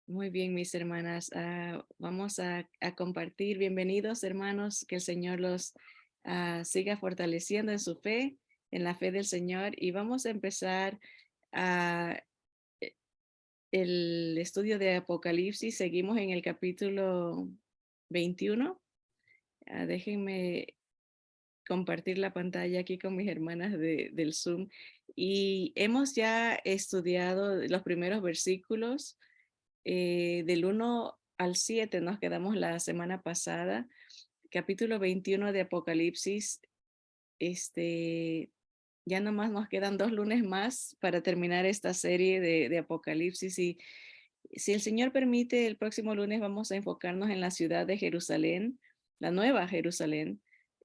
Muy bien, mis hermanas. Vamos a compartir. Bienvenidos, hermanos. Que el Señor los siga fortaleciendo en su fe, en la fe del Señor. Y vamos a empezar ah, e- el estudio de Apocalipsis. Seguimos en el capítulo 21. Déjenme compartir la pantalla aquí con mis hermanas del Zoom. Y hemos ya estudiado los primeros versículos del 1 al 7 nos quedamos la semana pasada, capítulo 21 de Apocalipsis. Este, ya nomás nos quedan 2 lunes más para terminar esta serie de Apocalipsis y si el Señor permite, el próximo lunes vamos a enfocarnos en la ciudad de Jerusalén, la nueva Jerusalén,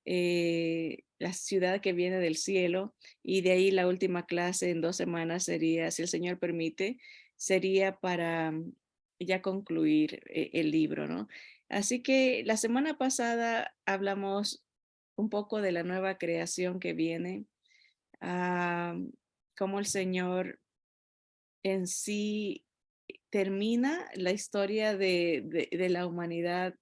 la ciudad que viene del cielo, y de ahí la última clase en 2 semanas sería, si el Señor permite, sería para ya concluir el libro, ¿no? Así que la semana pasada hablamos un poco de la nueva creación que viene, ah, cómo el Señor en sí termina la historia de la humanidad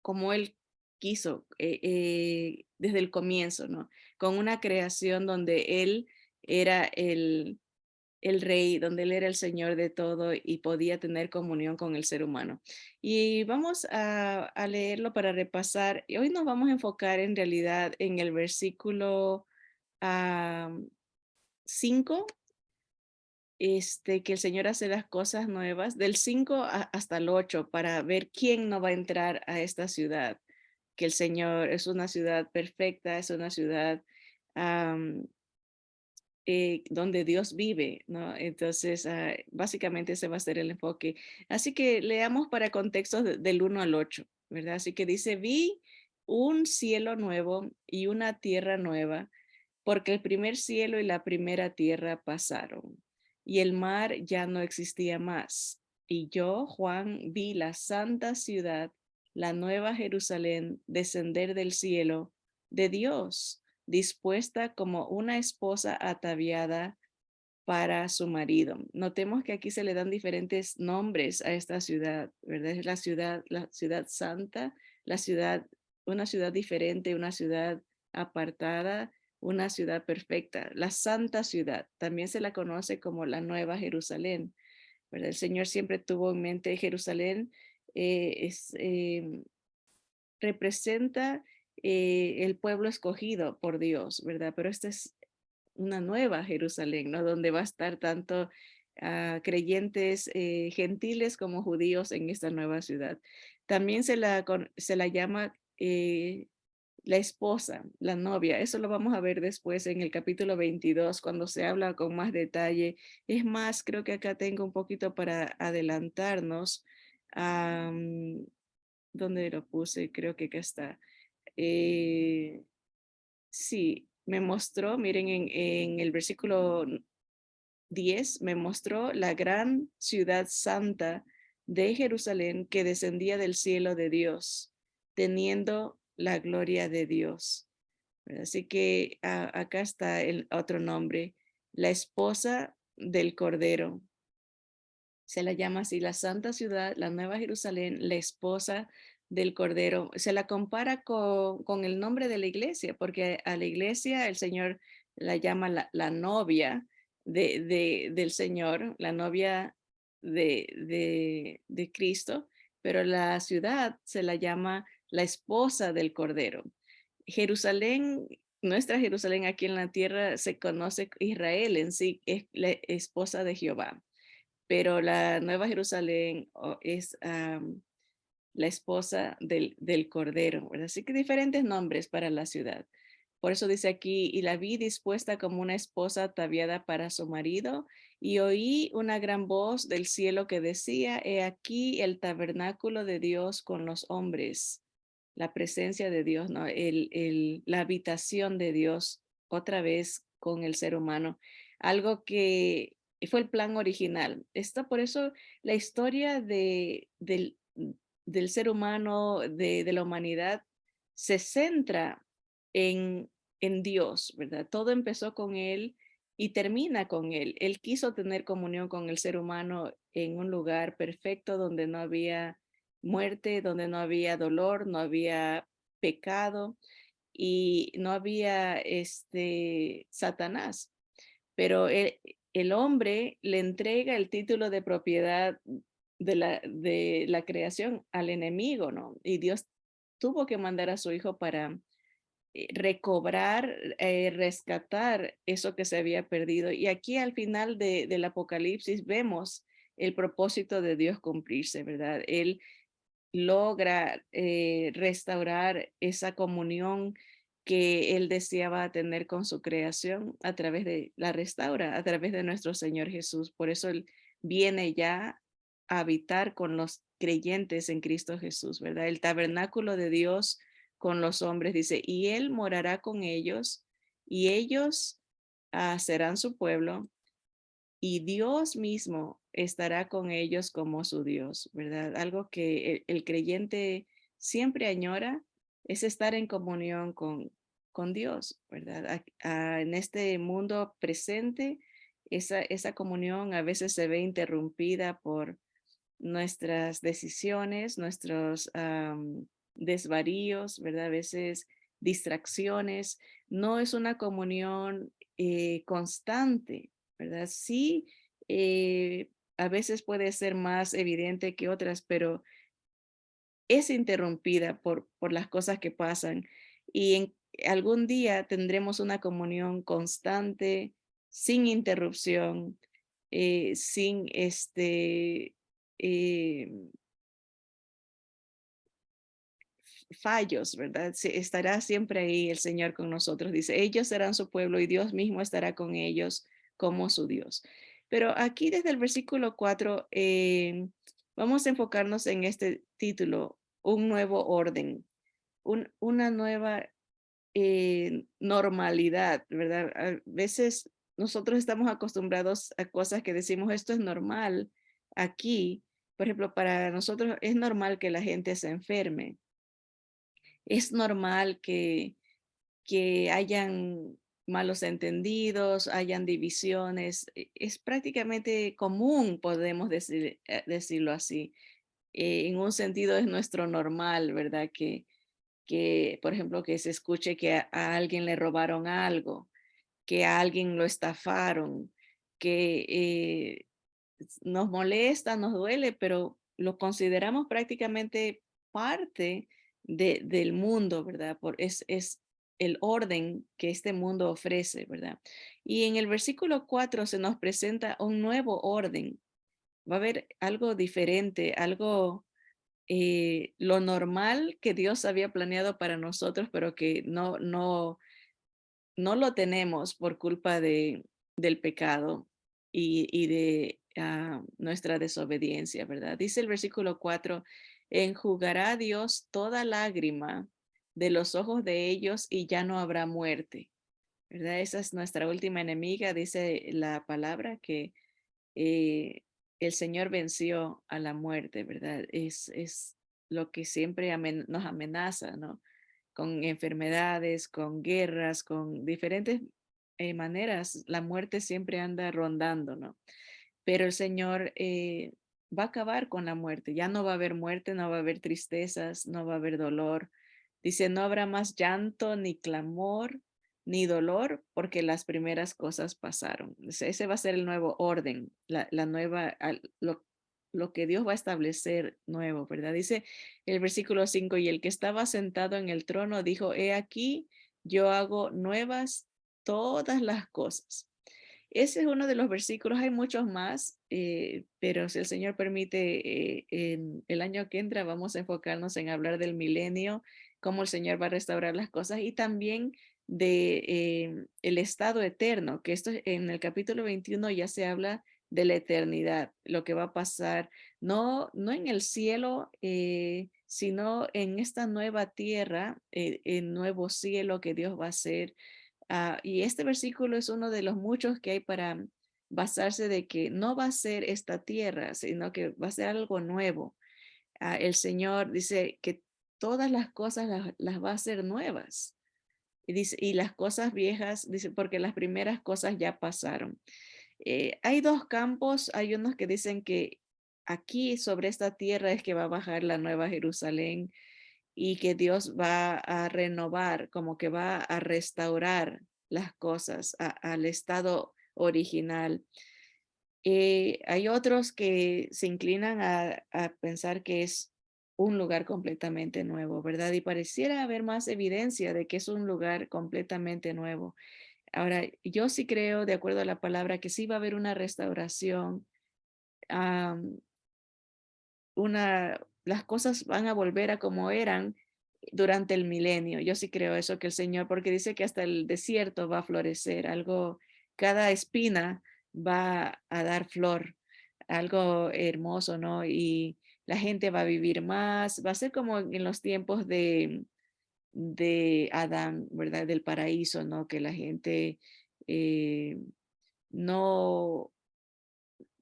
como él quiso desde el comienzo, ¿no? Con una creación donde él era el rey, donde él era el señor de todo y podía tener comunión con el ser humano. Y vamos a leerlo para repasar. Y hoy nos vamos a enfocar en realidad en el versículo 5, que el Señor hace las cosas nuevas, del 5 hasta el 8, para ver quién no va a entrar a esta ciudad, que el Señor es una ciudad perfecta, es una ciudad am, donde Dios vive, ¿no? Entonces, básicamente ese va a ser el enfoque. Así que leamos para contextos del 1 al 8, ¿verdad? Así que dice, vi un cielo nuevo y una tierra nueva, porque el primer cielo y la primera tierra pasaron, y el mar ya no existía más. Y yo, Juan, vi la santa ciudad, la nueva Jerusalén, descender del cielo de Dios, dispuesta como una esposa ataviada para su marido. Notemos que aquí se le dan diferentes nombres a esta ciudad, ¿verdad? Es la ciudad santa, la ciudad, una ciudad diferente, una ciudad apartada, una ciudad perfecta, la santa ciudad. También se la conoce como la Nueva Jerusalén, ¿verdad? El Señor siempre tuvo en mente Jerusalén, representa el pueblo escogido por Dios, ¿verdad? Pero esta es una nueva Jerusalén, ¿no? Donde va a estar tanto creyentes gentiles como judíos en esta nueva ciudad. También se la llama la esposa, la novia. Eso lo vamos a ver después en el capítulo 22, cuando se habla con más detalle. Es más, creo que acá tengo un poquito para adelantarnos. am, ¿Dónde lo puse? Creo que acá está. Eh, sí, me mostró, miren, en el versículo 10 me mostró la gran ciudad santa de Jerusalén que descendía del cielo de Dios, teniendo la gloria de Dios. Así que acá está el otro nombre, la esposa del Cordero. Se la llama así la Santa Ciudad, la Nueva Jerusalén, la esposa del Cordero. Se la compara con el nombre de la iglesia, porque a la iglesia el Señor la llama la novia del Señor, la novia de Cristo, pero la ciudad se la llama la esposa del Cordero. Jerusalén, nuestra Jerusalén aquí en la tierra se conoce Israel en sí, es la esposa de Jehová, pero la Nueva Jerusalén es la esposa del Cordero, ¿verdad? Así que diferentes nombres para la ciudad. Por eso dice aquí, y la vi dispuesta como una esposa ataviada para su marido, y oí una gran voz del cielo que decía, he aquí el tabernáculo de Dios con los hombres, la presencia de Dios, ¿no? La habitación de Dios otra vez con el ser humano, algo que fue el plan original. Está por eso la historia del ser humano, de la humanidad, se centra en, en Dios, ¿verdad? Todo empezó con Él y termina con él. Él quiso tener comunión con el ser humano en un lugar perfecto donde no había muerte, donde no había dolor, no había pecado y no había Satanás. Pero el hombre le entrega el título de propiedad de la creación al enemigo, ¿no? Y Dios tuvo que mandar a su hijo para recobrar, rescatar eso que se había perdido. Y aquí al final del Apocalipsis vemos el propósito de Dios cumplirse, ¿verdad? Él logra restaurar esa comunión que él deseaba tener con su creación a través de la restaura, a través de nuestro Señor Jesús. Por eso él viene ya a habitar con los creyentes en Cristo Jesús, ¿verdad? El tabernáculo de Dios con los hombres, dice, y él morará con ellos y ellos serán su pueblo y Dios mismo estará con ellos como su Dios, ¿verdad? Algo que el creyente siempre añora es estar en comunión con Dios, ¿verdad? En este mundo presente, esa comunión a veces se ve interrumpida por nuestras decisiones, nuestros desvaríos, ¿verdad? A veces distracciones. No es una comunión constante, ¿verdad? Sí, a veces puede ser más evidente que otras, pero es interrumpida por las cosas que pasan y en algún día tendremos una comunión constante, sin interrupción, sin eh, fallos, ¿verdad? Estará siempre ahí el Señor con nosotros. Dice, ellos serán su pueblo y Dios mismo estará con ellos como su Dios. Pero aquí desde el versículo 4, vamos a enfocarnos en este título, un nuevo orden, una nueva normalidad, ¿verdad? A veces nosotros estamos acostumbrados a cosas que decimos, esto es normal aquí. Por ejemplo, para nosotros es normal que la gente se enferme, es normal que hayan malos entendidos, hayan divisiones, es prácticamente común, podemos decirlo así. En un sentido es nuestro normal, ¿verdad? Por ejemplo, que se escuche que a alguien le robaron algo, que a alguien lo estafaron, que nos molesta, nos duele, pero lo consideramos prácticamente parte del mundo, ¿verdad? Es el orden que este mundo ofrece, ¿verdad? Y en el versículo 4 se nos presenta un nuevo orden. Va a haber algo diferente, algo, lo normal que Dios había planeado para nosotros, pero que no lo tenemos por culpa del pecado y de nuestra desobediencia, ¿verdad? Dice el versículo 4, enjugará Dios toda lágrima de los ojos de ellos y ya no habrá muerte, ¿verdad? Esa es nuestra última enemiga, dice la palabra que eh, el Señor venció a la muerte, ¿verdad? Es lo que siempre nos amenaza, ¿no? Con enfermedades, con guerras, con diferentes maneras, la muerte siempre anda rondando, ¿no? Pero el Señor va a acabar con la muerte, ya no va a haber muerte, no va a haber tristezas, no va a haber dolor. Dice, no habrá más llanto, ni clamor, ni dolor, porque las primeras cosas pasaron. Ese va a ser el nuevo orden, la nueva, lo que Dios va a establecer nuevo, ¿verdad? Dice el versículo 5, y el que estaba sentado en el trono dijo, he aquí, yo hago nuevas todas las cosas. Ese es uno de los versículos, hay muchos más, pero si el Señor permite, en el año que entra vamos a enfocarnos en hablar del milenio, cómo el Señor va a restaurar las cosas y también de el estado eterno, que esto en el capítulo 21 ya se habla de la eternidad, lo que va a pasar, no en el cielo, sino en esta nueva tierra, el nuevo cielo que Dios va a hacer. Y este versículo es uno de los muchos que hay para basarse de que no va a ser esta tierra, sino que va a ser algo nuevo. El Señor dice que todas las cosas las va a hacer nuevas. Y dice, y las cosas viejas, dice, porque las primeras cosas ya pasaron. Hay dos campos, hay unos que dicen que aquí sobre esta tierra es que va a bajar la nueva Jerusalén y que Dios va a renovar, como que va a restaurar las cosas al estado original. Hay otros que se inclinan a pensar que es un lugar completamente nuevo, ¿verdad? Y pareciera haber más evidencia de que es un lugar completamente nuevo. Ahora, yo sí creo, de acuerdo a la palabra, que sí va a haber una restauración, am, las cosas van a volver a como eran durante el milenio. Yo sí creo eso, que el Señor, porque dice que hasta el desierto va a florecer, algo, cada espina va a dar flor, algo hermoso, ¿no? Y la gente va a vivir más, va a ser como en los tiempos de Adán, ¿verdad? Del paraíso, ¿no? Que la gente eh, no,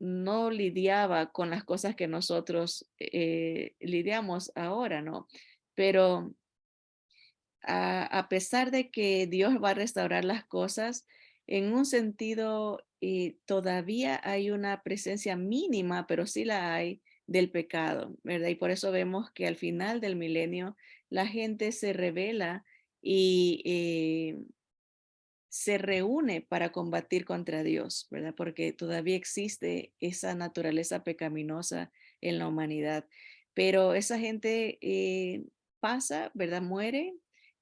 no lidiaba con las cosas que nosotros lidiamos ahora, ¿no? Pero a pesar de que Dios va a restaurar las cosas, en un sentido todavía hay una presencia mínima, pero sí la hay del pecado, ¿verdad? Y por eso vemos que al final del milenio la gente se revela y se reúne para combatir contra Dios, ¿verdad? Porque todavía existe esa naturaleza pecaminosa en la humanidad. Pero esa gente pasa, ¿verdad? Muere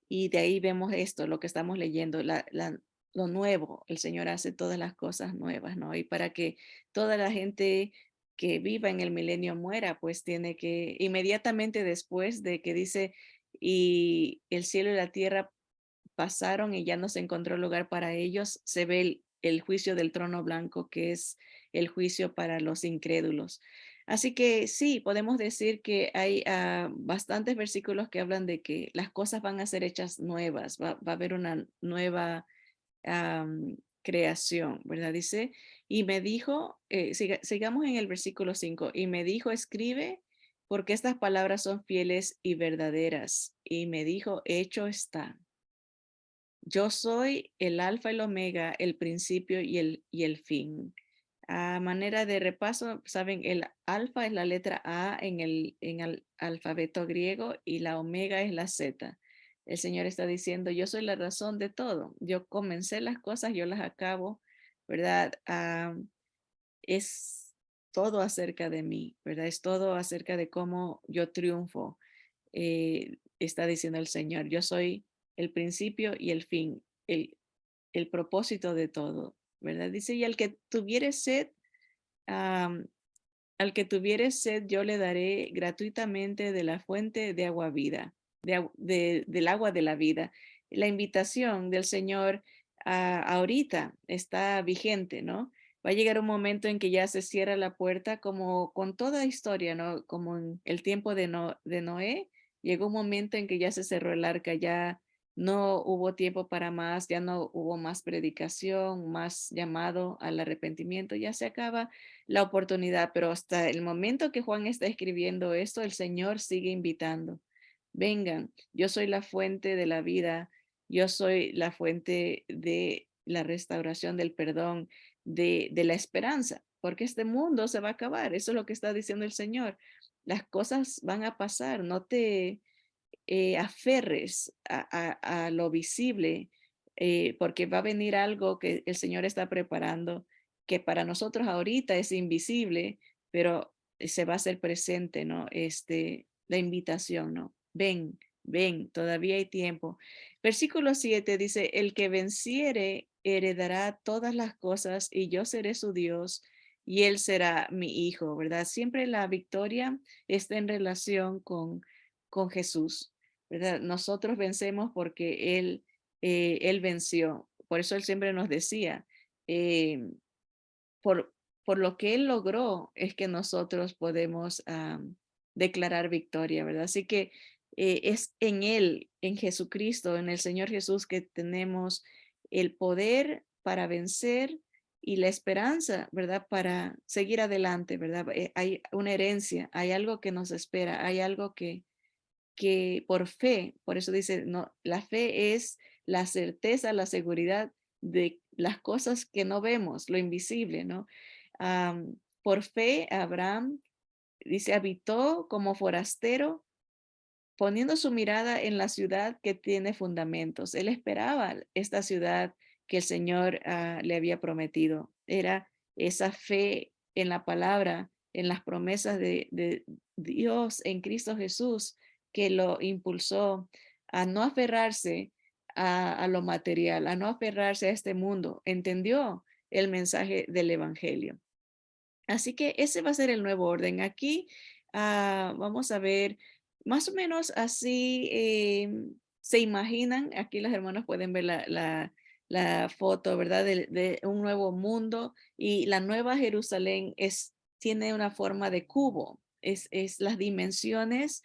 y de ahí vemos esto, lo que estamos leyendo, lo nuevo. El Señor hace todas las cosas nuevas, ¿no? Y para que toda la gente que viva en el milenio muera, pues tiene que, inmediatamente después de que dice, y el cielo y la tierra pasaron y ya no se encontró lugar para ellos, se ve el juicio del trono blanco, que es el juicio para los incrédulos. Así que sí, podemos decir que hay bastantes versículos que hablan de que las cosas van a ser hechas nuevas, va a haber una nueva creación, ¿verdad? Dice, y me dijo, sigamos en el versículo 5, y me dijo, escribe, porque estas palabras son fieles y verdaderas. Y me dijo, hecho está. Yo soy el alfa y el omega, el principio y el fin. A manera de repaso, saben, el alfa es la letra A en el alfabeto griego y la omega es la Z. El Señor está diciendo, yo soy la razón de todo. Yo comencé las cosas, yo las acabo, ¿verdad? Es todo acerca de mí, ¿verdad? Es todo acerca de cómo yo triunfo. Está diciendo el Señor, yo soy el principio y el fin, el propósito de todo, ¿verdad? Dice, y am, al que tuviere sed, yo le daré gratuitamente de la fuente de agua vida, del agua de la vida. La invitación del Señor ahorita está vigente, ¿no? Va a llegar un momento en que ya se cierra la puerta, como con toda historia, ¿no? Como en el tiempo de Noé, llegó un momento en que ya se cerró el arca, ya no hubo tiempo para más, ya no hubo más predicación, más llamado al arrepentimiento, ya se acaba la oportunidad, pero hasta el momento que Juan está escribiendo esto, el Señor sigue invitando. Vengan, yo soy la fuente de la vida, yo soy la fuente de la restauración, del perdón, de la esperanza, porque este mundo se va a acabar, eso es lo que está diciendo el Señor. Las cosas van a pasar, no te aferres a lo visible, porque va a venir algo que el Señor está preparando, que para nosotros ahorita es invisible, pero se va a hacer presente, ¿no? La invitación, ¿no? Ven, ven, todavía hay tiempo. Versículo 7 dice, el que venciere heredará todas las cosas y yo seré su Dios y él será mi hijo, ¿verdad? Siempre la victoria está en relación con Jesús, ¿verdad? Nosotros vencemos porque Él venció. Por eso Él siempre nos decía, eh, por, por lo que Él logró es que nosotros podemos declarar victoria, ¿verdad? Así que es en Él, en Jesucristo, en el Señor Jesús que tenemos el poder para vencer y la esperanza, ¿verdad? Para seguir adelante, ¿verdad? Hay una herencia, hay algo que nos espera, hay algo que por fe, por eso dice, no, la fe es la certeza, la seguridad de las cosas que no vemos, lo invisible, ¿no? Por fe, Abraham dice, habitó como forastero, poniendo su mirada en la ciudad que tiene fundamentos. Él esperaba esta ciudad que el Señor le había prometido. Era esa fe en la palabra, en las promesas de Dios en Cristo Jesús que lo impulsó a no aferrarse a lo material, a no aferrarse a este mundo. Entendió el mensaje del Evangelio. Así que ese va a ser el nuevo orden. Aquí vamos a ver más o menos así se imaginan, aquí los hermanos pueden ver la foto, ¿verdad? De un nuevo mundo y la nueva Jerusalén tiene una forma de cubo. Es las dimensiones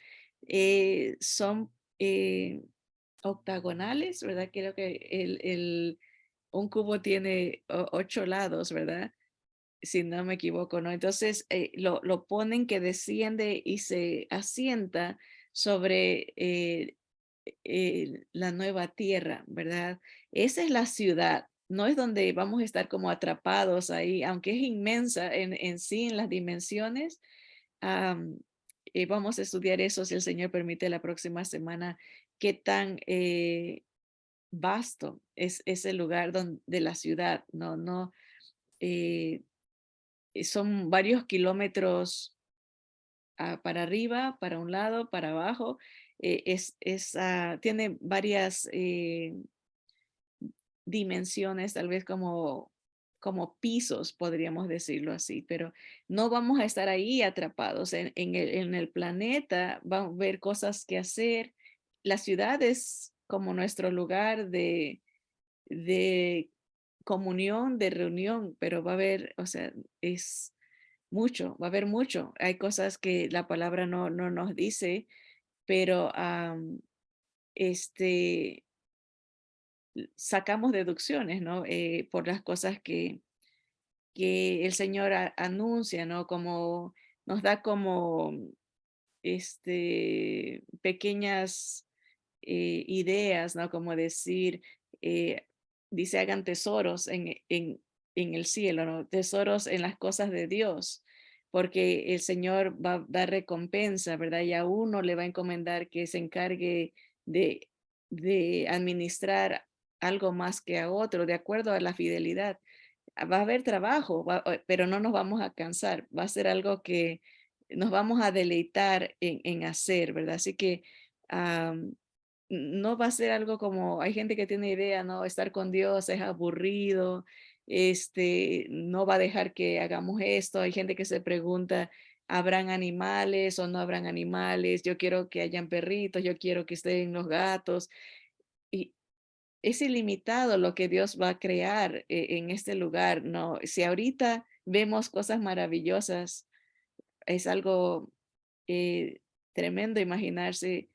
son octagonales, ¿verdad? Creo que un cubo tiene 8 lados, ¿verdad? Si no me equivoco, ¿no? Entonces lo ponen que desciende y se asienta sobre la nueva tierra, ¿verdad? Esa es la ciudad, no es donde vamos a estar como atrapados ahí, aunque es inmensa en sí, en las dimensiones. am, Vamos a estudiar eso si el Señor permite la próxima semana, qué tan vasto es ese lugar de la ciudad, no, no. eh, Son varios kilómetros para arriba, para un lado, para abajo. Tiene varias dimensiones, tal vez como pisos, podríamos decirlo así, pero no vamos a estar ahí atrapados. En el planeta vamos a ver cosas que hacer. La ciudad es como nuestro lugar de comunión, de reunión, pero va a haber, o sea, es mucho, va a haber mucho. Hay cosas que la palabra no nos dice, pero este, sacamos deducciones, ¿no? Por las cosas que el Señor anuncia, ¿no? Como nos da como pequeñas ideas, ¿no? Como decir, eh, dice, hagan tesoros en el cielo, ¿no? Tesoros en las cosas de Dios, porque el Señor va a dar recompensa, ¿verdad? Y a uno le va a encomendar que se encargue de, de administrar algo más que a otro, de acuerdo a la fidelidad. Va a haber trabajo, pero no nos vamos a cansar, va a ser algo que nos vamos a deleitar en hacer, ¿verdad? Así que no va a ser algo como, hay gente que tiene idea, ¿no? Estar con Dios es aburrido, no va a dejar que hagamos esto. Hay gente que se pregunta, ¿habrán animales o no habrán animales? Yo quiero que hayan perritos, yo quiero que estén los gatos. Y es ilimitado lo que Dios va a crear en este lugar, ¿no? Si ahorita vemos cosas maravillosas, es algo eh, tremendo imaginarse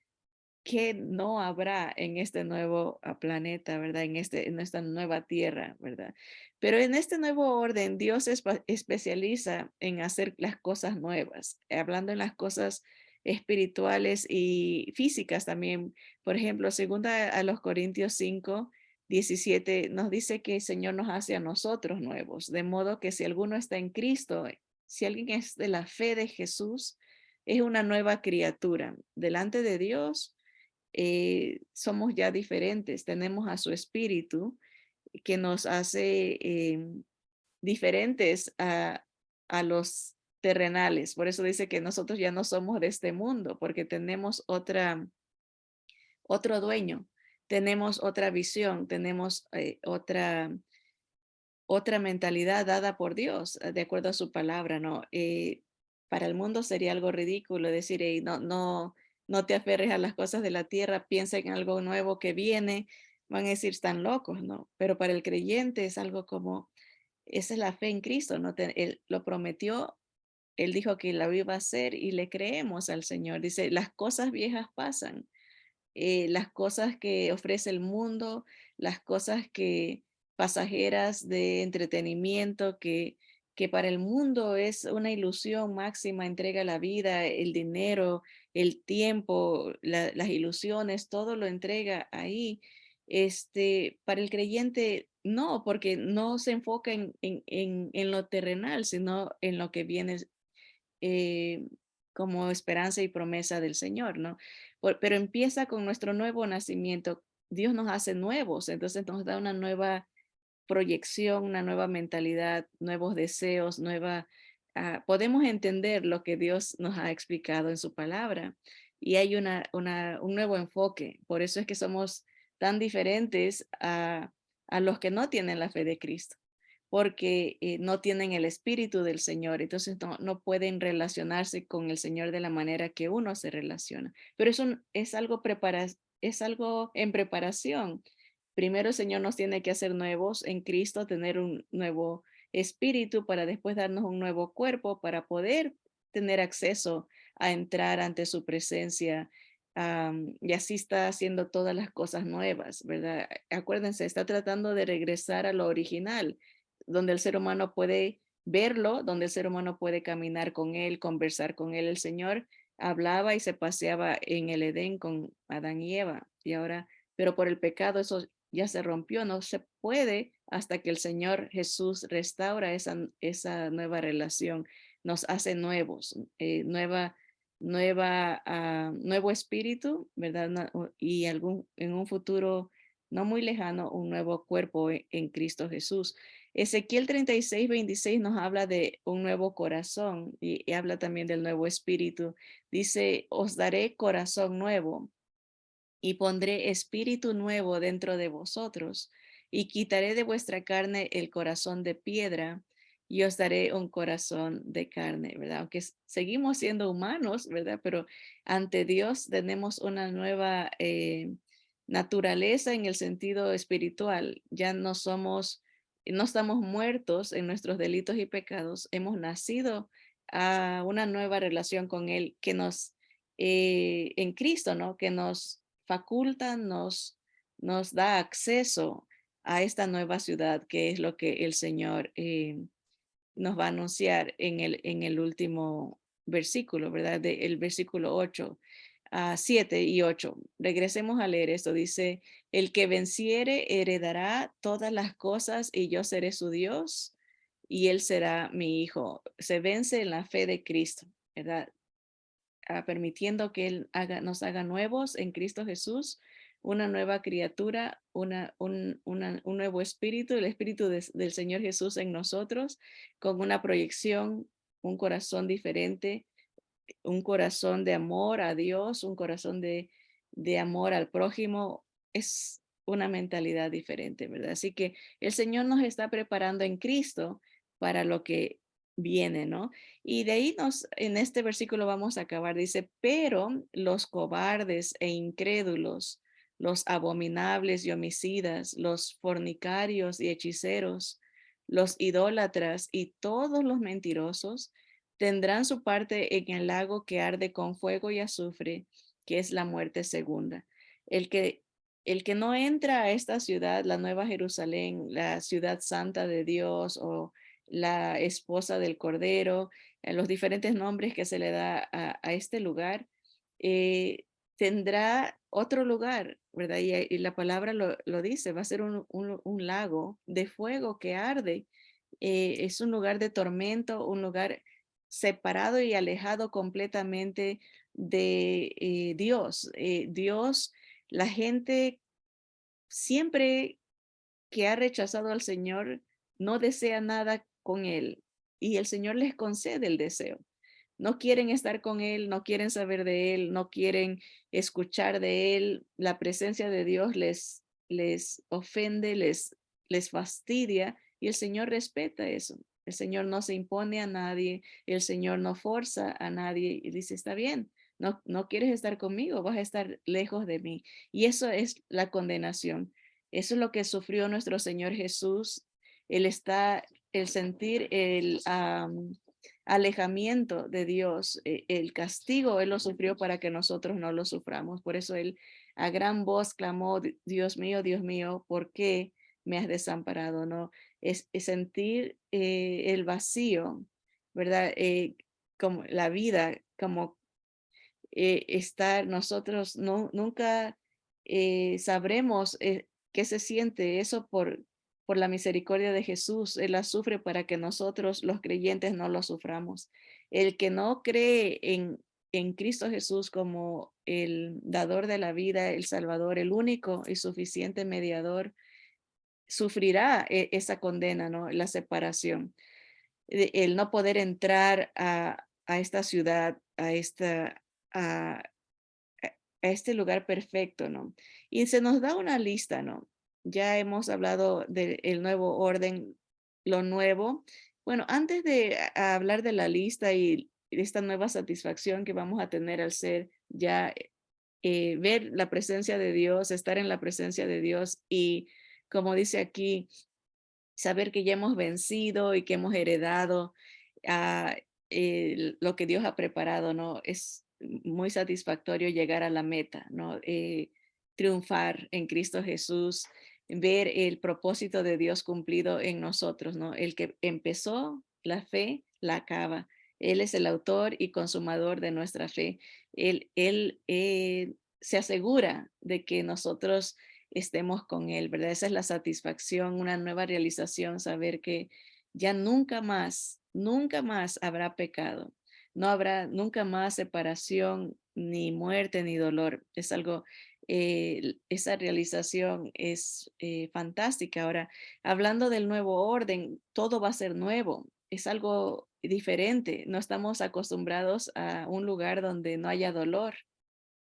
que no habrá en este nuevo planeta, ¿verdad? En esta nueva tierra, ¿verdad? Pero en este nuevo orden, Dios especializa en hacer las cosas nuevas, hablando en las cosas espirituales y físicas también. Por ejemplo, segunda a los Corintios 5:17 nos dice que el Señor nos hace a nosotros nuevos, de modo que si alguno está en Cristo, si alguien es de la fe de Jesús, es una nueva criatura delante de Dios. Somos ya diferentes, tenemos a su espíritu que nos hace diferentes a los terrenales. Por eso dice que nosotros ya no somos de este mundo, porque tenemos otro dueño, tenemos otra visión, tenemos otra mentalidad dada por Dios, de acuerdo a su palabra, ¿no? Para el mundo sería algo ridículo decir, "Ey, no te aferres a las cosas de la tierra, piensa en algo nuevo que viene", van a decir, están locos, ¿no? Pero para el creyente es algo como, esa es la fe en Cristo, ¿no? Él lo prometió, él dijo que la iba a hacer y le creemos al Señor. Dice, las cosas viejas pasan, las cosas que ofrece el mundo, las cosas que pasajeras de entretenimiento que para el mundo es una ilusión máxima, entrega la vida, el dinero, el tiempo, las ilusiones, todo lo entrega ahí. Para el creyente, no, porque no se enfoca en lo terrenal, sino en lo que viene eh, como esperanza y promesa del Señor, ¿no? Pero empieza con nuestro nuevo nacimiento. Dios nos hace nuevos, entonces nos da una nueva proyección, una nueva mentalidad, nuevos deseos, podemos entender lo que Dios nos ha explicado en su palabra y hay un nuevo enfoque. Por eso es que somos tan diferentes a los que no tienen la fe de Cristo, porque no tienen el espíritu del Señor, entonces no pueden relacionarse con el Señor de la manera que uno se relaciona. Pero eso es algo en preparación. Primero el Señor nos tiene que hacer nuevos en Cristo, tener un nuevo espíritu para después darnos un nuevo cuerpo para poder tener acceso a entrar ante su presencia. Y así está haciendo todas las cosas nuevas, ¿verdad? Acuérdense, está tratando de regresar a lo original, donde el ser humano puede verlo, donde el ser humano puede caminar con él, conversar con él. El Señor hablaba y se paseaba en el Edén con Adán y Eva, y ahora, pero por el pecado eso ya se rompió, no se puede hasta que el Señor Jesús restaura esa nueva relación, nos hace nuevos, nuevo espíritu, ¿verdad? Y en un futuro no muy lejano, un nuevo cuerpo en Cristo Jesús. Ezequiel 36:26 nos habla de un nuevo corazón y habla también del nuevo espíritu. Dice, os daré corazón nuevo y pondré espíritu nuevo dentro de vosotros, y quitaré de vuestra carne el corazón de piedra, y os daré un corazón de carne, ¿verdad? Aunque seguimos siendo humanos, ¿verdad? Pero ante Dios tenemos una nueva naturaleza en el sentido espiritual. Ya no estamos muertos en nuestros delitos y pecados, hemos nacido a una nueva relación con Él que en Cristo, ¿no? Que nos faculta, nos da acceso a esta nueva ciudad, que es lo que el Señor nos va a anunciar en el último versículo, ¿verdad? El versículo 8, 7 y 8. Regresemos a leer esto. Dice, el que venciere heredará todas las cosas y yo seré su Dios y él será mi hijo. Se vence en la fe de Cristo, ¿verdad? Permitiendo que Él nos haga nuevos en Cristo Jesús, una nueva criatura, un nuevo espíritu, el espíritu del Señor Jesús en nosotros, con una proyección, un corazón diferente, un corazón de amor a Dios, un corazón de amor al prójimo. Es una mentalidad diferente, ¿verdad? Así que el Señor nos está preparando en Cristo para lo que viene, ¿no? Y de ahí en este versículo vamos a acabar, dice, pero los cobardes e incrédulos, los abominables y homicidas, los fornicarios y hechiceros, los idólatras y todos los mentirosos tendrán su parte en el lago que arde con fuego y azufre, que es la muerte segunda. El que, el que no entra a esta ciudad, la Nueva Jerusalén, la ciudad santa de Dios o la esposa del Cordero, los diferentes nombres que se le da a este lugar, tendrá otro lugar, ¿verdad? Y la palabra lo dice, va a ser un lago de fuego que arde. Es un lugar de tormento, un lugar separado y alejado completamente de Dios. Dios, la gente siempre que ha rechazado al Señor no desea nada con Él y el Señor les concede el deseo. No quieren estar con Él, no quieren saber de Él, no quieren escuchar de Él. La presencia de Dios les ofende, les fastidia y el Señor respeta eso. El Señor no se impone a nadie, el Señor no forza a nadie y dice, está bien, no quieres estar conmigo, vas a estar lejos de mí. Y eso es la condenación. Eso es lo que sufrió nuestro Señor Jesús. El sentir alejamiento de Dios, el castigo, Él lo sufrió para que nosotros no lo suframos. Por eso Él a gran voz clamó, Dios mío, ¿por qué me has desamparado? ¿No? Es sentir el vacío, ¿verdad? Como la vida, como estar nosotros, nunca sabremos ¿Qué se siente eso por la misericordia de Jesús? Él la sufre para que nosotros, los creyentes, no lo suframos. El que no cree en Cristo Jesús como el dador de la vida, el Salvador, el único y suficiente mediador, sufrirá esa condena, ¿no? La separación, el no poder entrar a esta ciudad, a, a este lugar perfecto, ¿no? Y se nos da una lista, ¿no? Ya hemos hablado del nuevo orden, lo nuevo. Bueno, antes de hablar de la lista y de esta nueva satisfacción que vamos a tener al ser ya ver la presencia de Dios, estar en la presencia de Dios y como dice aquí, saber que ya hemos vencido y que hemos heredado ah, lo que Dios ha preparado, ¿no? Es muy satisfactorio llegar a la meta, ¿no? Triunfar en Cristo Jesús, ver el propósito de Dios cumplido en nosotros, ¿no? El que empezó la fe, la acaba. Él es el autor y consumador de nuestra fe. Él se asegura de que nosotros estemos con Él, ¿verdad? Esa es la satisfacción, una nueva realización, saber que ya nunca más habrá pecado, no habrá nunca más separación, ni muerte, ni dolor. Es algo, esa realización es fantástica. Ahora, hablando del nuevo orden, todo va a ser nuevo, es algo diferente. No estamos acostumbrados a un lugar donde no haya dolor,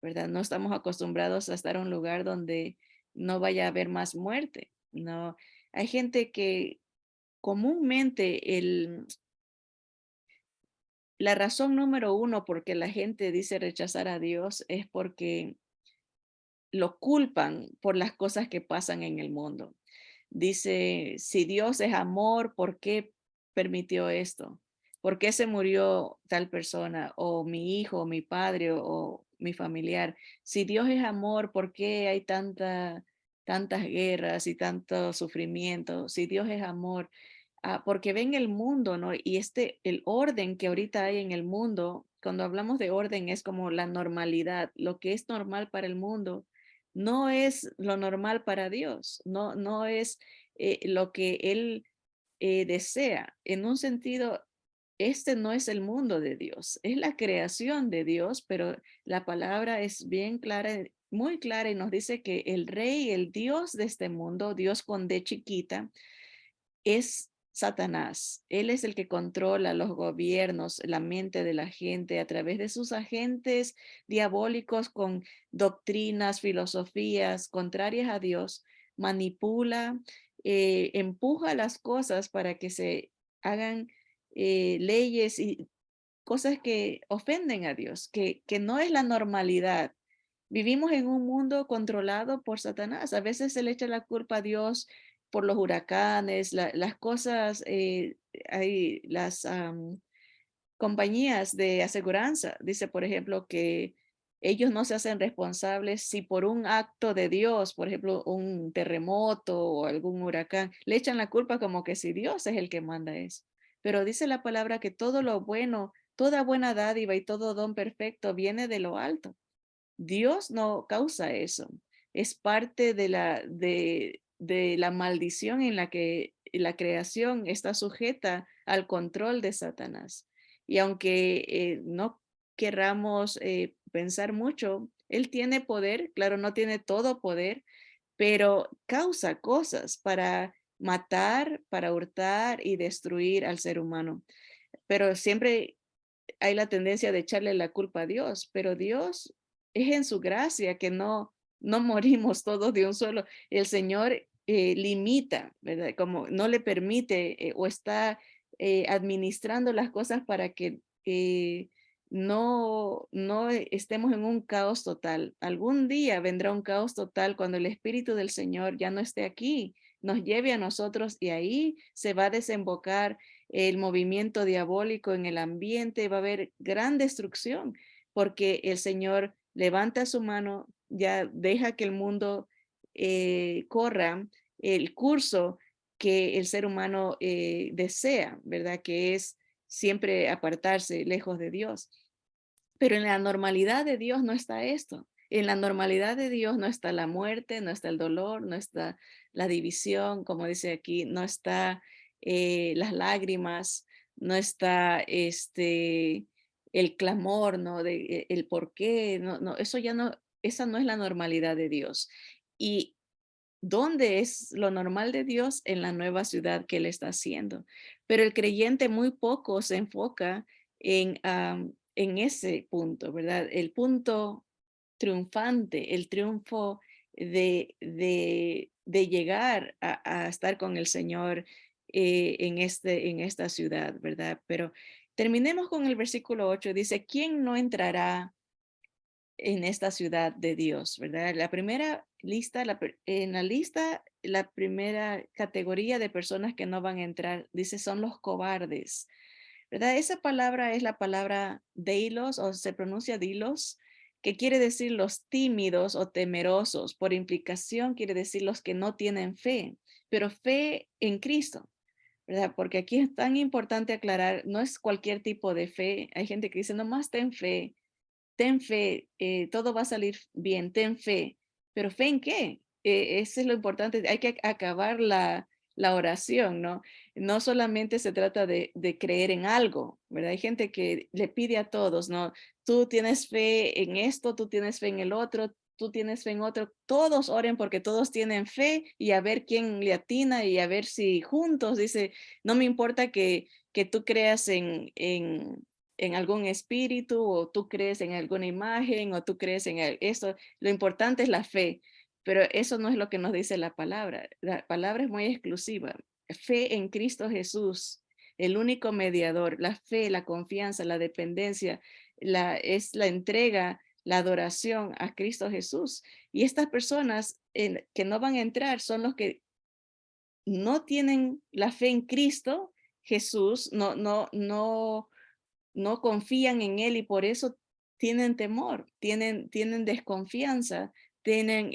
¿verdad? No estamos acostumbrados a estar en un lugar donde no vaya a haber más muerte, ¿no? Hay gente que comúnmente la razón número uno por que la gente dice rechazar a Dios es porque lo culpan por las cosas que pasan en el mundo. Dice, si Dios es amor, ¿por qué permitió esto? ¿Por qué se murió tal persona? O mi hijo, o mi padre, o mi familiar. Si Dios es amor, ¿por qué hay tantas guerras y tanto sufrimiento? Si Dios es amor, porque ven el mundo, ¿no? Y el orden que ahorita hay en el mundo, cuando hablamos de orden, es como la normalidad. Lo que es normal para el mundo no es lo normal para Dios, no es lo que Él desea. En un sentido, este no es el mundo de Dios, es la creación de Dios, pero la palabra es bien clara, muy clara y nos dice que el rey, el Dios de este mundo, Dios con D chiquita, es Satanás. Él es el que controla los gobiernos, la mente de la gente a través de sus agentes diabólicos con doctrinas, filosofías contrarias a Dios, manipula, empuja las cosas para que se hagan leyes y cosas que ofenden a Dios, que no es la normalidad. Vivimos en un mundo controlado por Satanás. A veces se le echa la culpa a Dios por los huracanes, las cosas, hay las compañías de aseguranza. Dice, por ejemplo, que ellos no se hacen responsables si por un acto de Dios, por ejemplo, un terremoto o algún huracán, le echan la culpa como que si Dios es el que manda eso. Pero dice la palabra que todo lo bueno, toda buena dádiva y todo don perfecto viene de lo alto. Dios no causa eso. Es parte de la maldición en la que la creación está sujeta al control de Satanás. Y aunque no querramos pensar mucho, él tiene poder, claro, no tiene todo poder, pero causa cosas para matar, para hurtar y destruir al ser humano. Pero siempre hay la tendencia de echarle la culpa a Dios, pero Dios es en su gracia que no morimos todos de un solo. El Señor limita, ¿verdad? Como no le permite o está administrando las cosas para que no estemos en un caos total. Algún día vendrá un caos total cuando el Espíritu del Señor ya no esté aquí, nos lleve a nosotros y ahí se va a desembocar el movimiento diabólico en el ambiente, va a haber gran destrucción, porque el Señor levanta su mano, ya deja que el mundo corra el curso que el ser humano desea, ¿verdad? Que es siempre apartarse lejos de Dios. Pero en la normalidad de Dios no está esto. En la normalidad de Dios no está la muerte, no está el dolor, no está la división, como dice aquí, no está las lágrimas, no está el clamor, ¿no? El por qué, no, no, eso ya no, esa no es la normalidad de Dios. Y ¿dónde es lo normal de Dios? En la nueva ciudad que Él está haciendo. Pero el creyente muy poco se enfoca en ese punto, ¿verdad? El punto triunfante, el triunfo de llegar a estar con el Señor en esta ciudad, ¿verdad? Pero terminemos con el versículo 8. Dice, ¿quién no entrará en esta ciudad de Dios, verdad? La primera lista, en la lista, la primera categoría de personas que no van a entrar, dice, son los cobardes, ¿verdad? Esa palabra es la palabra deilos o se pronuncia dilos, que quiere decir los tímidos o temerosos. Por implicación quiere decir los que no tienen fe, pero fe en Cristo. ¿Verdad? Porque aquí es tan importante aclarar, no es cualquier tipo de fe. Hay gente que dice, nomás ten fe, todo va a salir bien, ten fe. ¿Pero fe en qué? Eso es lo importante, hay que acabar la oración, ¿no? No solamente se trata de creer en algo, ¿verdad? Hay gente que le pide a todos, ¿no? Tú tienes fe en esto, tú tienes fe en el otro, tú tienes fe en otro, todos oren porque todos tienen fe y a ver quién le atina y a ver si juntos, dice, no me importa que tú creas en algún espíritu o tú crees en alguna imagen o tú crees en esto. Lo importante es la fe, pero eso no es lo que nos dice la palabra. La palabra es muy exclusiva. Fe en Cristo Jesús, el único mediador, la fe, la confianza, la dependencia, es la entrega, la adoración a Cristo Jesús. Y estas personas que no van a entrar son los que no tienen la fe en Cristo Jesús, no confían en él y por eso tienen temor, tienen desconfianza, tienen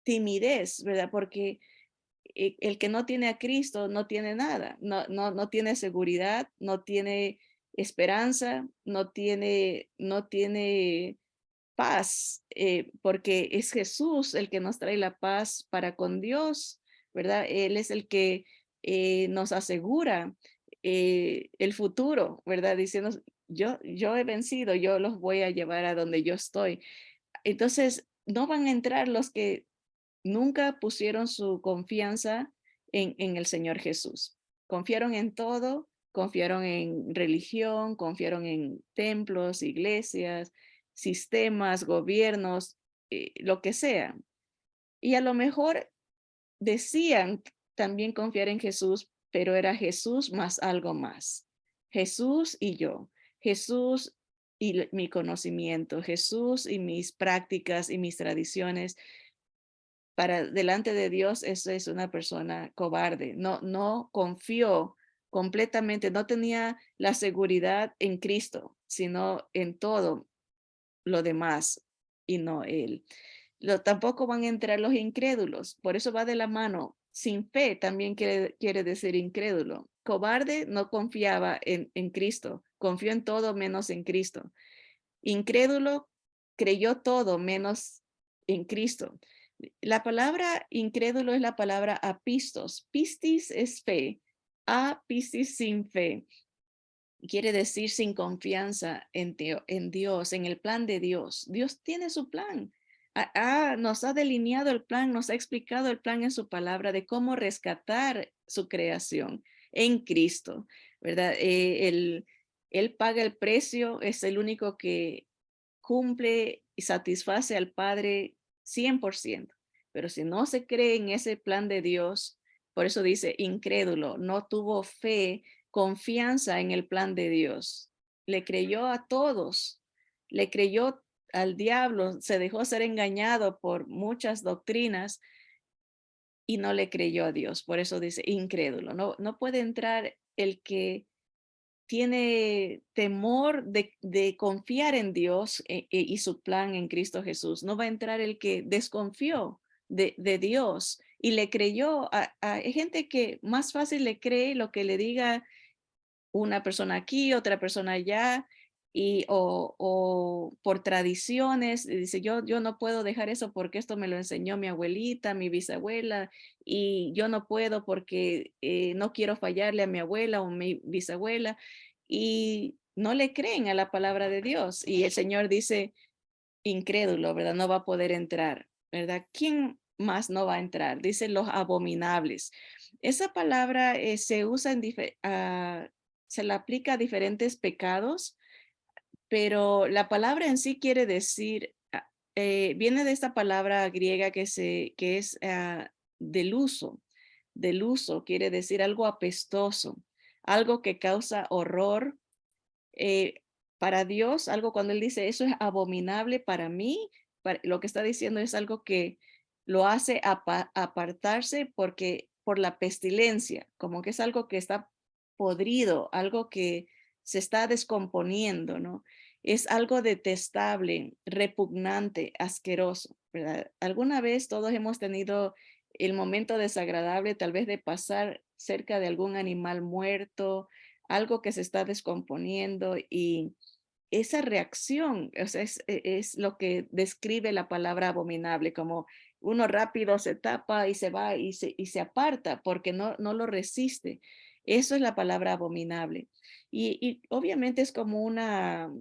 timidez, ¿verdad? Porque el que no tiene a Cristo no tiene nada, no tiene seguridad, no tiene esperanza, no tiene paz, porque es Jesús el que nos trae la paz para con Dios, ¿verdad? Él es el que nos asegura el futuro, ¿verdad? Diciendo, yo he vencido, yo los voy a llevar a donde yo estoy. Entonces, no van a entrar los que nunca pusieron su confianza en el Señor Jesús. Confiaron en todo, confiaron en religión, confiaron en templos, iglesias, sistemas, gobiernos, lo que sea. Y a lo mejor decían también confiar en Jesús, pero era Jesús más algo más. Jesús y yo, Jesús y mi conocimiento, Jesús y mis prácticas y mis tradiciones, para delante de Dios, eso es una persona cobarde. No confió completamente, no tenía la seguridad en Cristo, sino en todo lo demás y no él. Tampoco van a entrar los incrédulos, por eso va de la mano. Sin fe también quiere decir incrédulo. Cobarde no confiaba en Cristo, confió en todo menos en Cristo. Incrédulo creyó todo menos en Cristo. La palabra incrédulo es la palabra apistos. Pistis es fe. Apistis sin fe. Quiere decir sin confianza en Dios, en el plan de Dios. Dios tiene su plan. Nos ha delineado el plan, nos ha explicado el plan en su palabra de cómo rescatar su creación en Cristo, ¿verdad? Él paga el precio, es el único que cumple y satisface al Padre 100%. Pero si no se cree en ese plan de Dios, por eso dice incrédulo, no tuvo fe, confianza en el plan de Dios. Le creyó a todos, le creyó al diablo, se dejó ser engañado por muchas doctrinas y no le creyó a Dios. Por eso dice incrédulo. No puede entrar el que tiene temor de confiar en Dios y su plan en Cristo Jesús. No va a entrar el que desconfió de Dios y le creyó hay gente que más fácil le cree lo que le diga una persona aquí, otra persona allá, o por tradiciones, y dice, yo no puedo dejar eso porque esto me lo enseñó mi abuelita, mi bisabuela, y yo no puedo porque no quiero fallarle a mi abuela o mi bisabuela, y no le creen a la palabra de Dios. Y el Señor dice, incrédulo, ¿verdad? No va a poder entrar, ¿verdad? ¿Quién más no va a entrar? Dice los abominables. Esa palabra se usa se la aplica a diferentes pecados, pero la palabra en sí quiere decir, viene de esta palabra griega que es del uso, quiere decir algo apestoso, algo que causa horror eh, para Dios, algo cuando Él dice, eso es abominable para mí, lo que está diciendo es algo que lo hace apartarse porque por la pestilencia, como que es algo que está podrido, algo que se está descomponiendo, ¿no? Es algo detestable, repugnante, asqueroso, ¿verdad? Alguna vez todos hemos tenido el momento desagradable tal vez de pasar cerca de algún animal muerto, algo que se está descomponiendo y esa reacción, o sea, es lo que describe la palabra abominable, como uno rápido se tapa y se va y se aparta porque no lo resiste. Eso es la palabra abominable. Y obviamente es como una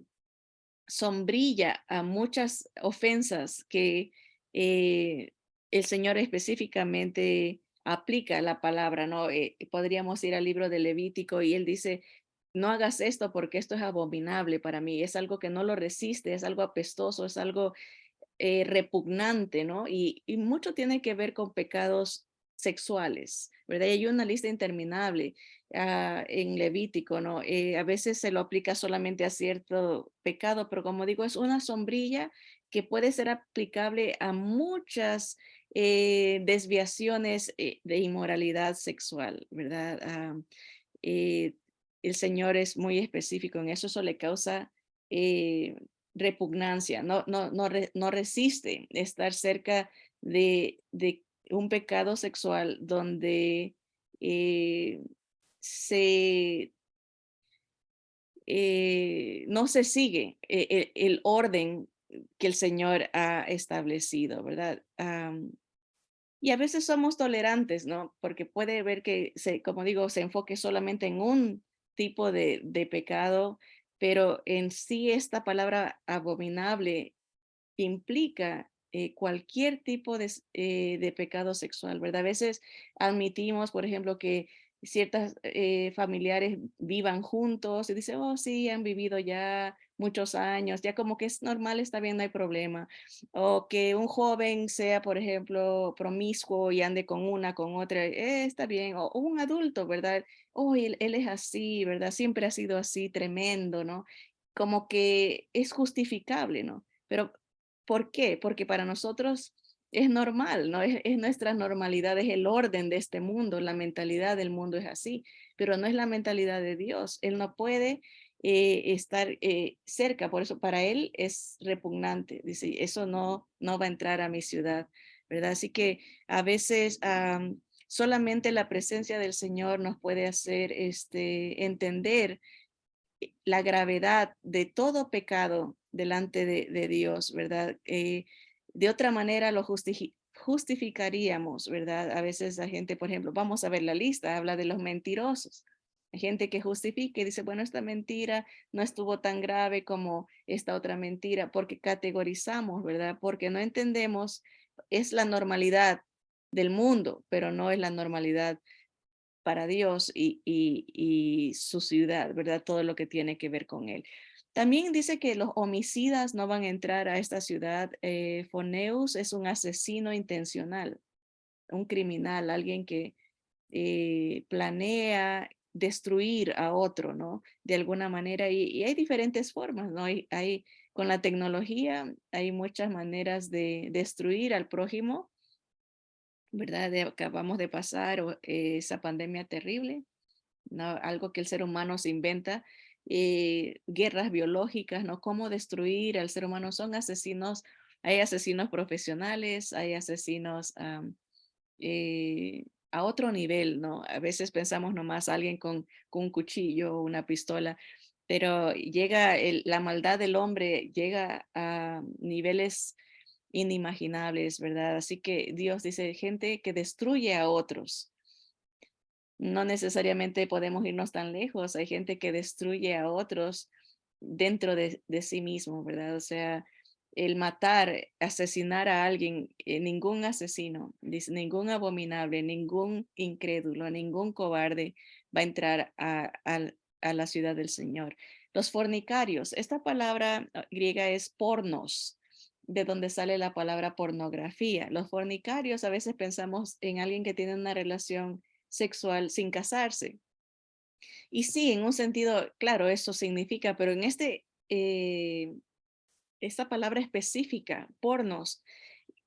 sombrilla a muchas ofensas que el Señor específicamente aplica la palabra, ¿no? Podríamos ir al libro de Levítico y él dice, no hagas esto porque esto es abominable para mí, es algo que no lo resiste, es algo apestoso, es algo repugnante, ¿no? Y mucho tiene que ver con pecados sexuales, ¿verdad? Y hay una lista interminable en Levítico, ¿no? A veces se lo aplica solamente a cierto pecado, pero como digo, es una sombrilla que puede ser aplicable a muchas desviaciones de inmoralidad sexual, ¿verdad? Eh, el Señor es muy específico en eso, eso le causa eh, repugnancia, no resiste estar cerca de un pecado sexual donde eh, se, no se sigue el orden que el Señor ha establecido, ¿verdad? Y a veces somos tolerantes, ¿no? Porque puede ver que, como digo, se enfoque solamente en un tipo de pecado, pero en sí esta palabra abominable implica cualquier tipo de pecado sexual, ¿verdad? A veces admitimos, por ejemplo, que ciertas familiares vivan juntos y dicen, oh, sí, han vivido ya muchos años, ya como que es normal, está bien, no hay problema. O que un joven sea, por ejemplo, promiscuo y ande con una, con otra, está bien. O un adulto, ¿verdad? Oh, él es así, ¿verdad? Siempre ha sido así, tremendo, ¿no? Como que es justificable, ¿no? Pero ¿por qué? Porque para nosotros es normal, ¿no? Es nuestra normalidad, es el orden de este mundo, la mentalidad del mundo es así, pero no es la mentalidad de Dios. Él no puede estar cerca, por eso para él es repugnante. Dice, eso no va a entrar a mi ciudad, ¿verdad? Así que a veces solamente la presencia del Señor nos puede hacer entender la gravedad de todo pecado delante de Dios, ¿verdad? De otra manera lo justificaríamos, ¿verdad? A veces la gente, por ejemplo, vamos a ver la lista, habla de los mentirosos. Hay gente que justifica y dice, bueno, esta mentira no estuvo tan grave como esta otra mentira, porque categorizamos, ¿verdad? Porque no entendemos, es la normalidad del mundo, pero no es la normalidad para Dios y su ciudad, ¿verdad? Todo lo que tiene que ver con él. También dice que los homicidas no van a entrar a esta ciudad. Foneus es un asesino intencional, un criminal, alguien que planea destruir a otro, ¿no? De alguna manera, y hay diferentes formas, ¿no? Con la tecnología hay muchas maneras de destruir al prójimo, ¿verdad? Acabamos de pasar esa pandemia terrible, ¿no? Algo que el ser humano se inventa, guerras biológicas, ¿no? Cómo destruir al ser humano. Son asesinos, hay asesinos profesionales, hay asesinos a otro nivel, ¿no? A veces pensamos nomás alguien con un cuchillo o una pistola, pero llega la maldad del hombre, llega a niveles inimaginables, ¿verdad? Así que Dios dice, gente que destruye a otros. No necesariamente podemos irnos tan lejos. Hay gente que destruye a otros dentro de sí mismo, ¿verdad? O sea, el matar, asesinar a alguien, ningún asesino, ningún abominable, ningún incrédulo, ningún cobarde va a entrar a la ciudad del Señor. Los fornicarios, esta palabra griega es pornos, de donde sale la palabra pornografía. Los fornicarios, a veces pensamos en alguien que tiene una relación sexual sin casarse. Y sí, en un sentido, claro, eso significa, pero en esta palabra específica, pornos,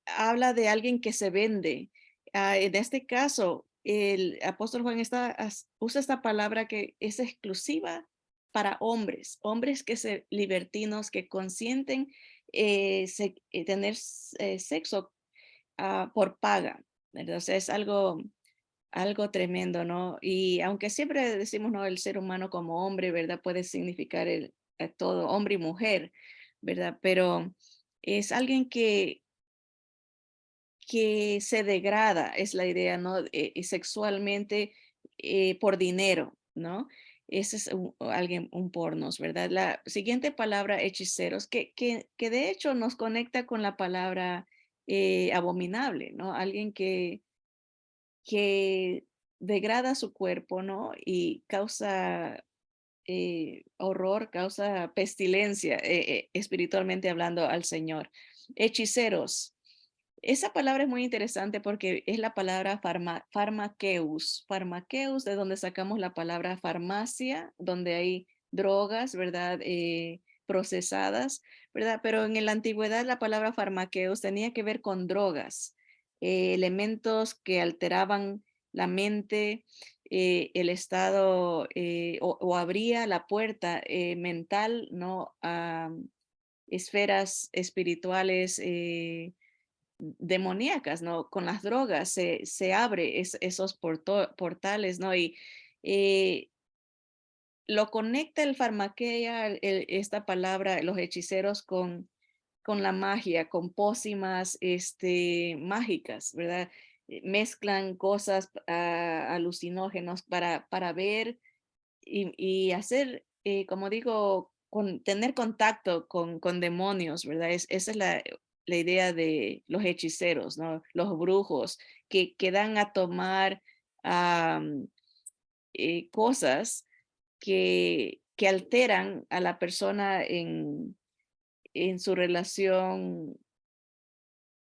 habla de alguien que se vende. En este caso, el apóstol Juan usa esta palabra que es exclusiva para hombres, hombres que se libertinos, que consienten tener sexo por paga, ¿verdad? O sea, es algo tremendo, ¿no? Y aunque siempre decimos, ¿no? El ser humano como hombre, ¿verdad? Puede significar todo, hombre y mujer, ¿verdad? Pero es alguien que se degrada, es la idea, ¿no? Sexualmente por dinero, ¿no? Ese es alguien, un pornos, ¿verdad? La siguiente palabra, hechiceros, que de hecho nos conecta con la palabra abominable, ¿no? Alguien que degrada su cuerpo, ¿no? Y causa horror, causa pestilencia, espiritualmente hablando al Señor. Hechiceros. Esa palabra es muy interesante porque es la palabra farmaqueus. Farmaqueus, de donde sacamos la palabra farmacia, donde hay drogas, ¿verdad? Procesadas, ¿verdad? Pero en la antigüedad la palabra farmaqueus tenía que ver con drogas, elementos que alteraban la mente, el estado o abría la puerta mental, ¿no? A esferas espirituales demoníacas, ¿no? Con las drogas se abre esos portales, ¿no? Y eh, lo conecta el farmaquea, esta palabra, los hechiceros con la magia, con pócimas mágicas, ¿verdad? Mezclan cosas alucinógenos para ver y hacer, como digo, tener contacto con demonios, ¿verdad? Esa es la idea de los hechiceros, ¿no? Los brujos que dan a tomar cosas que alteran a la persona en su relación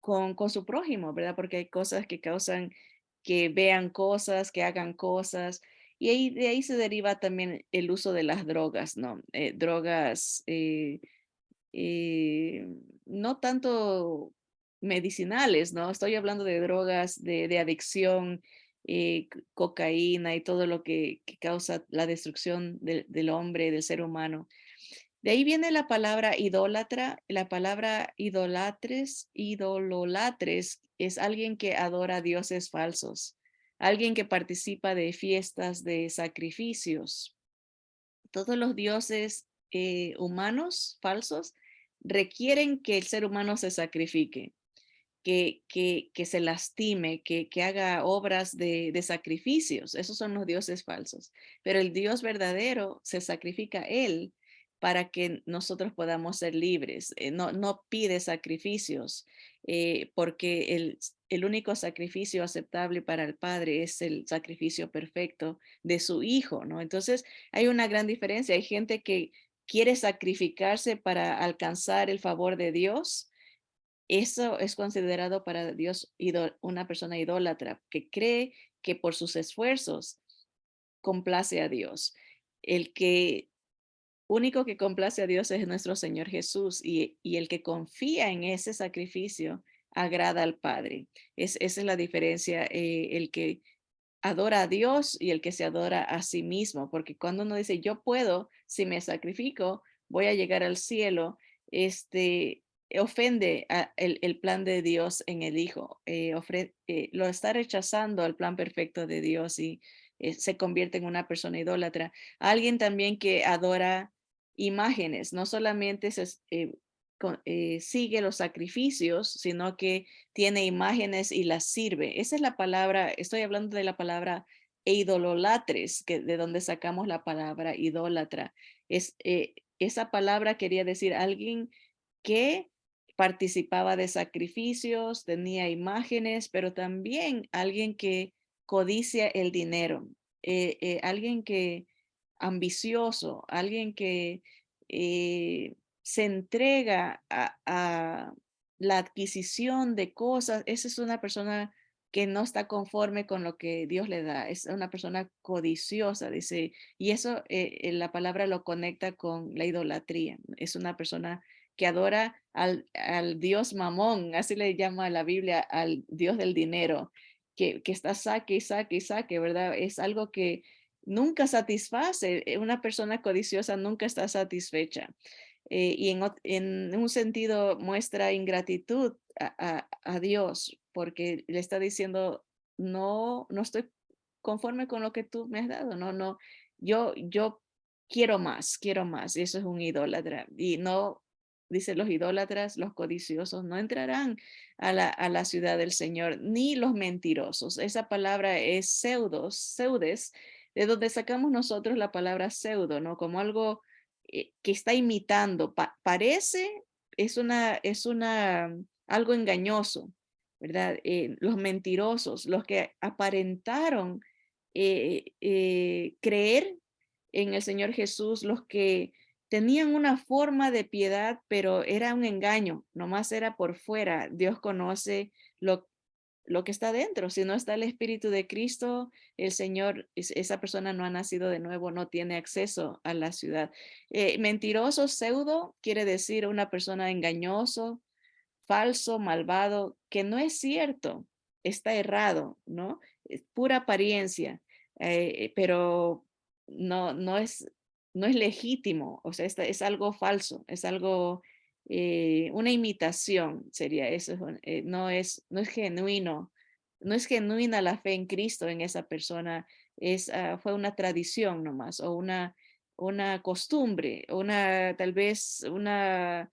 con su prójimo, ¿verdad? Porque hay cosas que causan que vean cosas, que hagan cosas, y de ahí se deriva también el uso de las drogas, ¿no? Drogas eh, no tanto medicinales, ¿no? Estoy hablando de drogas de adicción, cocaína y todo lo que causa la destrucción del hombre, del ser humano. De ahí viene la palabra idólatra. La palabra idololatres es alguien que adora a dioses falsos, alguien que participa de fiestas, de sacrificios. Todos los dioses humanos falsos requieren que el ser humano se sacrifique, que se lastime, que haga obras de sacrificios. Esos son los dioses falsos. Pero el Dios verdadero se sacrifica él para que nosotros podamos ser libres. No pide sacrificios, porque el único sacrificio aceptable para el Padre es el sacrificio perfecto de su Hijo, ¿no? Entonces hay una gran diferencia. Hay gente que quiere sacrificarse para alcanzar el favor de Dios. Eso es considerado para Dios una persona idólatra que cree que por sus esfuerzos complace a Dios. El que único que complace a Dios es nuestro Señor Jesús y el que confía en ese sacrificio agrada al Padre. Esa es la diferencia, el que adora a Dios y el que se adora a sí mismo, porque cuando uno dice, yo puedo, si me sacrifico, voy a llegar al cielo, ofende el plan de Dios en el Hijo, lo está rechazando al plan perfecto de Dios y se convierte en una persona idólatra. Alguien también que adora imágenes, no solamente sigue los sacrificios, sino que tiene imágenes y las sirve. Esa es la palabra, estoy hablando de la palabra idololatres, que de donde sacamos la palabra idólatra. Esa palabra quería decir alguien que participaba de sacrificios, tenía imágenes, pero también alguien que codicia el dinero, alguien que ambicioso, alguien que se entrega a la adquisición de cosas. Esa es una persona que no está conforme con lo que Dios le da, es una persona codiciosa, dice, y eso la palabra lo conecta con la idolatría, es una persona que adora al Dios Mamón, así le llama la Biblia, al Dios del dinero, que está saque y saque y saque, ¿verdad? Es algo que nunca satisface, una persona codiciosa nunca está satisfecha. Y en un sentido muestra ingratitud a Dios porque le está diciendo, no, no estoy conforme con lo que tú me has dado, no, no, yo quiero más, y eso es un idólatra, y no, dice los idólatras, los codiciosos, no entrarán a la ciudad del Señor, ni los mentirosos, esa palabra es pseudes, de donde sacamos nosotros la palabra pseudo, ¿no? Como algo que está imitando, parece, algo engañoso, ¿verdad? Los mentirosos, los que aparentaron creer en el Señor Jesús, los que tenían una forma de piedad, pero era un engaño, nomás era por fuera. Dios conoce lo, lo que está dentro. Si no está el Espíritu de Cristo, el Señor, esa persona no ha nacido de nuevo, no tiene acceso a la ciudad. Mentiroso, pseudo, quiere decir una persona engañoso, falso, malvado, que no es cierto, está errado, ¿no? Es pura apariencia, pero no es legítimo, o sea, es algo falso, es algo, una imitación sería eso, no es genuino, no es genuina la fe en Cristo en esa persona, fue una tradición nomás, o una costumbre, tal vez una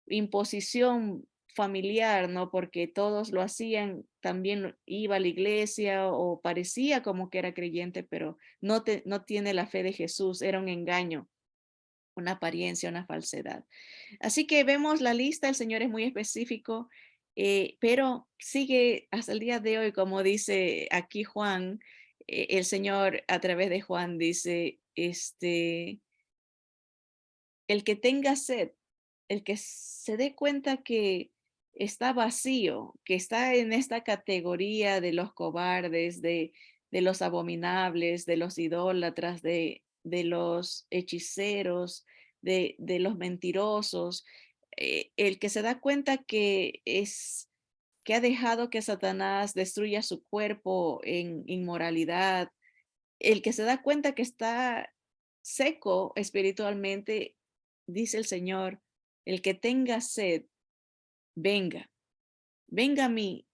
imposición familiar, ¿no? Porque todos lo hacían, también iba a la iglesia o parecía como que era creyente, pero no tiene la fe de Jesús, era un engaño, una apariencia, una falsedad. Así que vemos la lista, el Señor es muy específico, pero sigue hasta el día de hoy, como dice aquí Juan, el Señor a través de Juan dice, el que tenga sed, el que se dé cuenta que está vacío, que está en esta categoría de los cobardes, de los abominables, de los idólatras, de los hechiceros, de los mentirosos, el que se da cuenta que ha dejado que Satanás destruya su cuerpo en inmoralidad, el que se da cuenta que está seco espiritualmente, dice el Señor, el que tenga sed, venga, venga a mí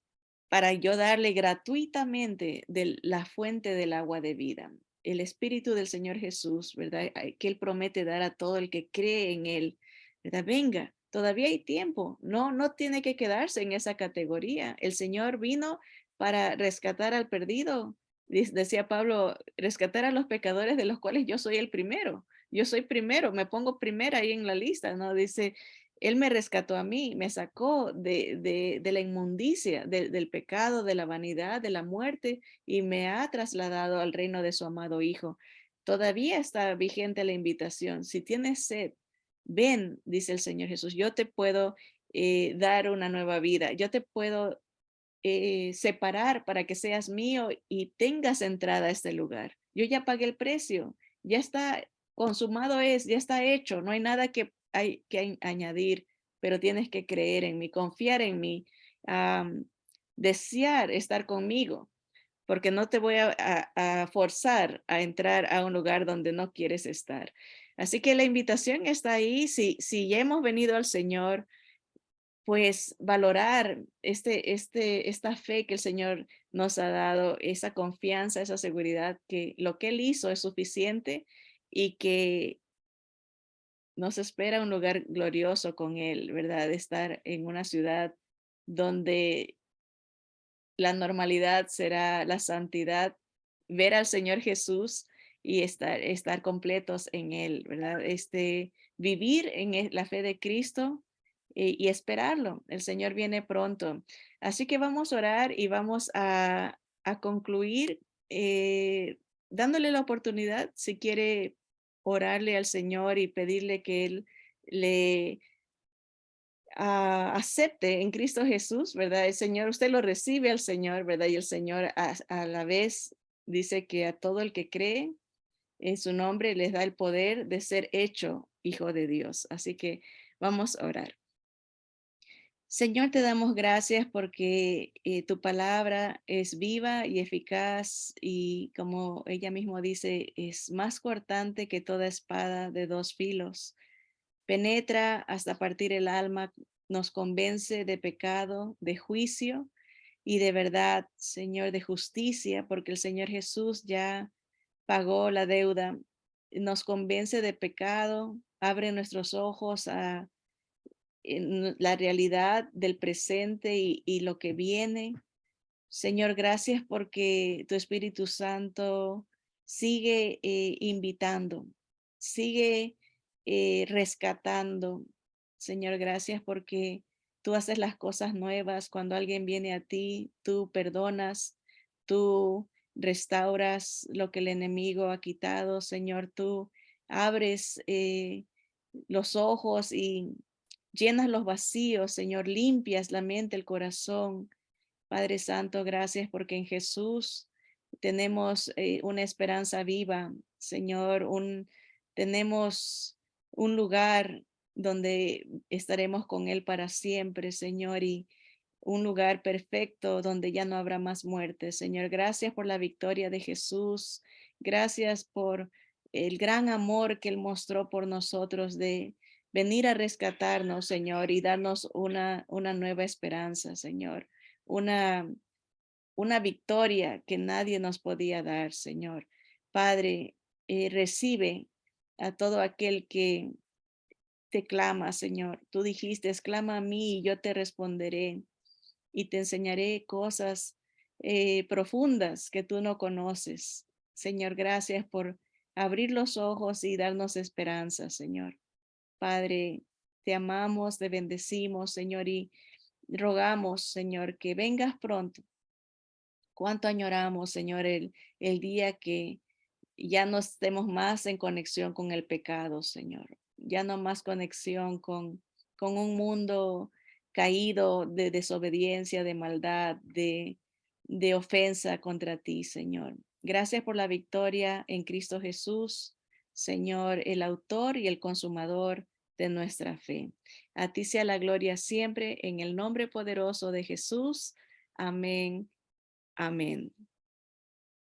para yo darle gratuitamente de la fuente del agua de vida. El Espíritu del Señor Jesús, ¿verdad? Que Él promete dar a todo el que cree en Él, ¿verdad? Venga, todavía hay tiempo, no tiene que quedarse en esa categoría. El Señor vino para rescatar al perdido. Decía Pablo, rescatar a los pecadores de los cuales yo soy el primero. Yo soy primero, me pongo primera ahí en la lista, ¿no? Dice, él me rescató a mí, me sacó de la inmundicia, del pecado, de la vanidad, de la muerte y me ha trasladado al reino de su amado Hijo. Todavía está vigente la invitación. Si tienes sed, ven, dice el Señor Jesús, yo te puedo dar una nueva vida, yo te puedo separar para que seas mío y tengas entrada a este lugar. Yo ya pagué el precio, ya está consumado ya está hecho, no hay nada que hay que añadir, pero tienes que creer en mí, confiar en mí, desear estar conmigo, porque no te voy a forzar a entrar a un lugar donde no quieres estar. Así que la invitación está ahí. Si ya hemos venido al Señor, pues valorar esta fe que el Señor nos ha dado, esa confianza, esa seguridad que lo que Él hizo es suficiente y que nos espera un lugar glorioso con Él, ¿verdad? Estar en una ciudad donde la normalidad será la santidad, ver al Señor Jesús y estar completos en Él, ¿verdad? Vivir en la fe de Cristo y esperarlo. El Señor viene pronto. Así que vamos a orar y vamos a concluir dándole la oportunidad, si quiere orarle al Señor y pedirle que Él le acepte en Cristo Jesús, ¿verdad? El Señor, usted lo recibe al Señor, ¿verdad? Y el Señor a la vez dice que a todo el que cree en su nombre les da el poder de ser hecho hijo de Dios. Así que vamos a orar. Señor, te damos gracias porque tu palabra es viva y eficaz y como ella misma dice, es más cortante que toda espada de dos filos. Penetra hasta partir el alma, nos convence de pecado, de juicio y de verdad, Señor, de justicia, porque el Señor Jesús ya pagó la deuda. Nos convence de pecado, abre nuestros ojos a la realidad del presente y lo que viene. Señor, gracias porque tu Espíritu Santo sigue invitando, sigue rescatando. Señor, gracias porque tú haces las cosas nuevas. Cuando alguien viene a ti, tú perdonas, tú restauras lo que el enemigo ha quitado. Señor, tú abres los ojos y llenas los vacíos. Señor, limpias la mente, el corazón. Padre Santo, gracias porque en Jesús tenemos una esperanza viva, Señor, tenemos un lugar donde estaremos con Él para siempre, Señor, y un lugar perfecto donde ya no habrá más muerte, Señor. Gracias por la victoria de Jesús. Gracias por el gran amor que Él mostró por nosotros de venir a rescatarnos, Señor, y darnos una nueva esperanza, Señor, una, una victoria que nadie nos podía dar, Señor. Padre, recibe a todo aquel que te clama, Señor. Tú dijiste, clama a mí y yo te responderé y te enseñaré cosas profundas que tú no conoces. Señor, gracias por abrir los ojos y darnos esperanza, Señor. Padre, te amamos, te bendecimos, Señor, y rogamos, Señor, que vengas pronto. Cuánto añoramos, Señor, el día que ya no estemos más en conexión con el pecado, Señor. Ya no más conexión con un mundo caído de desobediencia, de maldad, de ofensa contra ti, Señor. Gracias por la victoria en Cristo Jesús, Señor, el autor y el consumador de nuestra fe. A ti sea la gloria siempre en el nombre poderoso de Jesús. Amén. Amén.